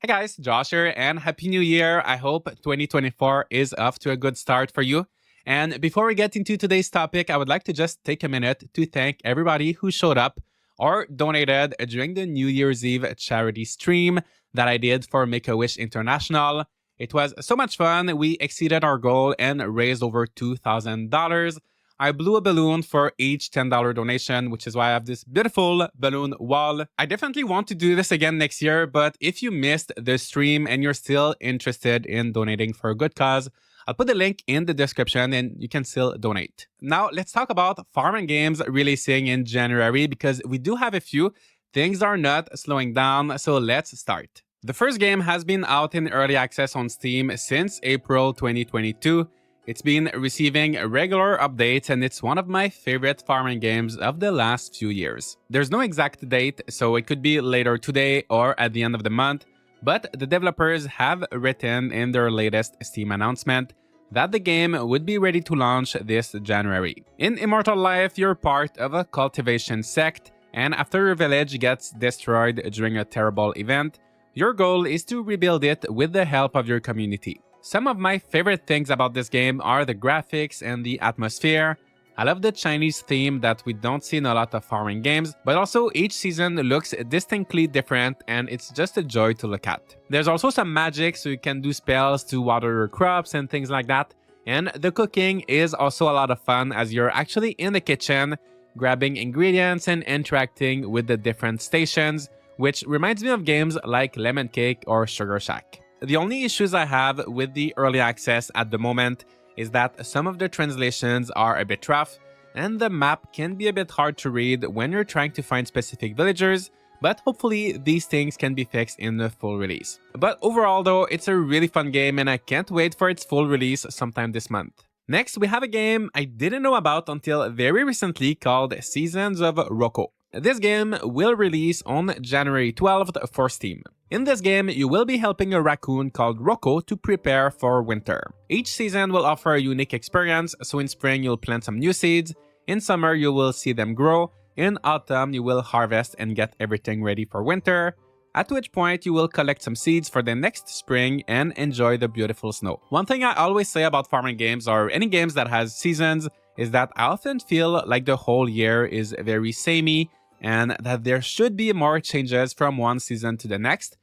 Hey guys, Josh here, and Happy New Year. I hope 2024 is off to a good start for you. And before we get into today's topic, I would like to just take a minute to thank everybody who showed up or donated during the New Year's Eve charity stream that I did for Make a Wish International. It was so much fun. We exceeded our goal and raised over $2,000. I blew a balloon for each $10 donation, which is why I have this beautiful balloon wall. I definitely want to do this again next year, but if you missed the stream and you're still interested in donating for a good cause, I'll put the link in the description and you can still donate. Now, let's talk about farming games releasing in January because we do have a few. Things are not slowing down, so let's start. The first game has been out in early access on Steam since April 2022. It's been receiving regular updates and it's one of my favorite farming games of the last few years. There's no exact date, so it could be later today or at the end of the month, but the developers have written in their latest Steam announcement that the game would be ready to launch this January. In Immortal Life, you're part of a cultivation sect, and after your village gets destroyed during a terrible event, your goal is to rebuild it with the help of your community. Some of my favorite things about this game are the graphics and the atmosphere. I love the Chinese theme that we don't see in a lot of farming games, but also each season looks distinctly different and it's just a joy to look at. There's also some magic, so you can do spells to water your crops and things like that. And the cooking is also a lot of fun as you're actually in the kitchen, grabbing ingredients and interacting with the different stations, which reminds me of games like Lemon Cake or Sugar Shack. The only issues I have with the early access at the moment is that some of the translations are a bit rough, and the map can be a bit hard to read when you're trying to find specific villagers, but hopefully these things can be fixed in the full release. But overall though, it's a really fun game and I can't wait for its full release sometime this month. Next, we have a game I didn't know about until very recently called Seasons of Rocco. This game will release on January 12th for Steam. In this game, you will be helping a raccoon called Rocco to prepare for winter. Each season will offer a unique experience, so in spring you'll plant some new seeds, in summer you will see them grow, in autumn you will harvest and get everything ready for winter, at which point you will collect some seeds for the next spring and enjoy the beautiful snow. One thing I always say about farming games or any games that has seasons is that I often feel like the whole year is very samey and that there should be more changes from one season to the next,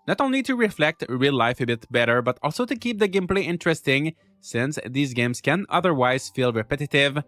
not only to reflect real life a bit better, but also to keep the gameplay interesting since these games can otherwise feel repetitive,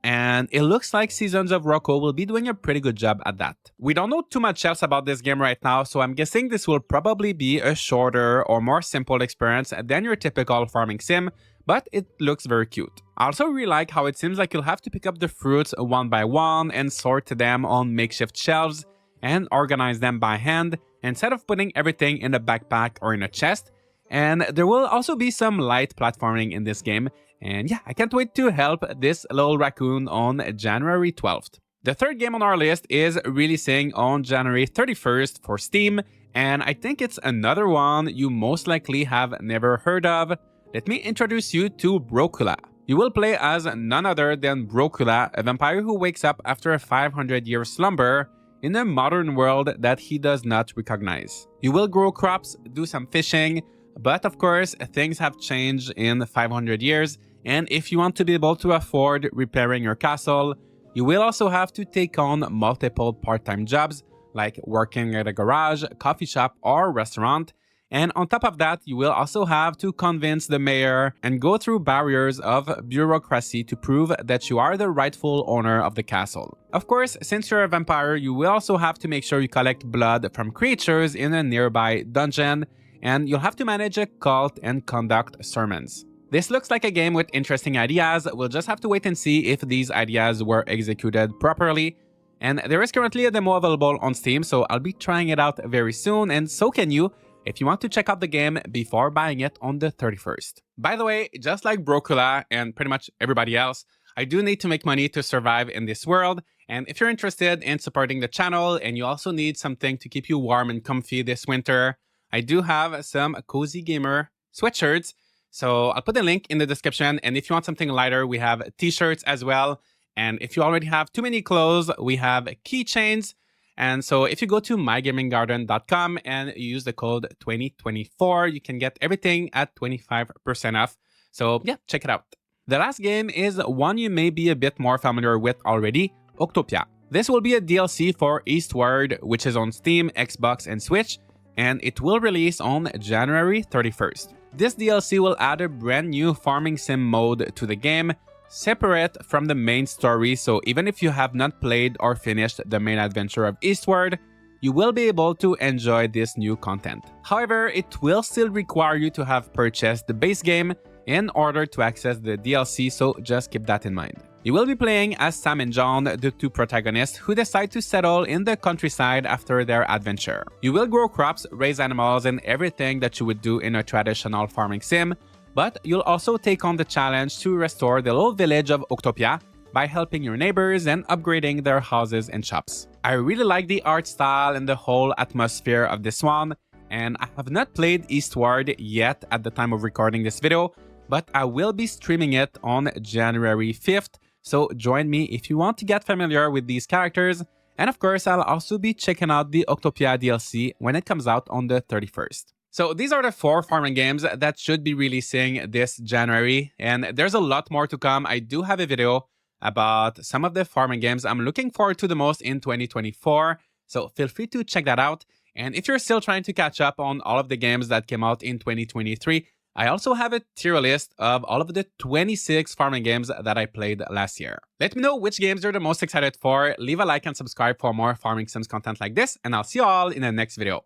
and it looks like Seasons of Rocco will be doing a pretty good job at that. We don't know too much else about this game right now, so I'm guessing this will probably be a shorter or more simple experience than your typical farming sim, but it looks very cute. I also really like how it seems like you'll have to pick up the fruits one by one and sort them on makeshift shelves and organize them by hand instead of putting everything in a backpack or in a chest. And there will also be some light platforming in this game. And yeah, I can't wait to help this little raccoon on January 12th. The third game on our list is releasing on January 31st for Steam, and I think it's another one you most likely have never heard of. Let me introduce you to Brocula. You will play as none other than Brocula, a vampire who wakes up after a 500-year slumber in a modern world that he does not recognize. You will grow crops, do some fishing, but of course things have changed in 500 years, and if you want to be able to afford repairing your castle, you will also have to take on multiple part-time jobs like working at a garage, coffee shop, or restaurant. And on top of that, you will also have to convince the mayor and go through barriers of bureaucracy to prove that you are the rightful owner of the castle. Of course, since you're a vampire, you will also have to make sure you collect blood from creatures in a nearby dungeon, and you'll have to manage a cult and conduct sermons. This looks like a game with interesting ideas. We'll just have to wait and see if these ideas were executed properly. And there is currently a demo available on Steam, so I'll be trying it out very soon, and so can you if you want to check out the game before buying it on the 31st. By the way, just like Brocula and pretty much everybody else, I do need to make money to survive in this world, and if you're interested in supporting the channel and you also need something to keep you warm and comfy this winter, I do have some Cozy Gamer sweatshirts, so I'll put the link in the description, and if you want something lighter, we have t-shirts as well, and if you already have too many clothes, we have keychains, And so if you go to mygaminggarden.com and you use the code 2024, you can get everything at 25% off. So yeah, check it out. The last game is one you may be a bit more familiar with already, Octopia. This will be a DLC for Eastward, which is on Steam, Xbox, and Switch, and it will release on January 31st. This DLC will add a brand new farming sim mode to the game, separate from the main story, so even if you have not played or finished the main adventure of Eastward, you will be able to enjoy this new content. However, it will still require you to have purchased the base game in order to access the DLC, so just keep that in mind. You will be playing as Sam and John, the two protagonists who decide to settle in the countryside after their adventure. You will grow crops, raise animals, and everything that you would do in a traditional farming sim, but you'll also take on the challenge to restore the little village of Octopia by helping your neighbors and upgrading their houses and shops. I really like the art style and the whole atmosphere of this one, and I have not played Eastward yet at the time of recording this video, but I will be streaming it on January 5th, so join me if you want to get familiar with these characters, and of course I'll also be checking out the Octopia DLC when it comes out on the 31st. So these are the 4 farming games that should be releasing this January, and there's a lot more to come. I do have a video about some of the farming games I'm looking forward to the most in 2024, so feel free to check that out. And if you're still trying to catch up on all of the games that came out in 2023, I also have a tier list of all of the 26 farming games that I played last year. Let me know which games you're the most excited for, leave a like and subscribe for more farming sims content like this, and I'll see you all in the next video.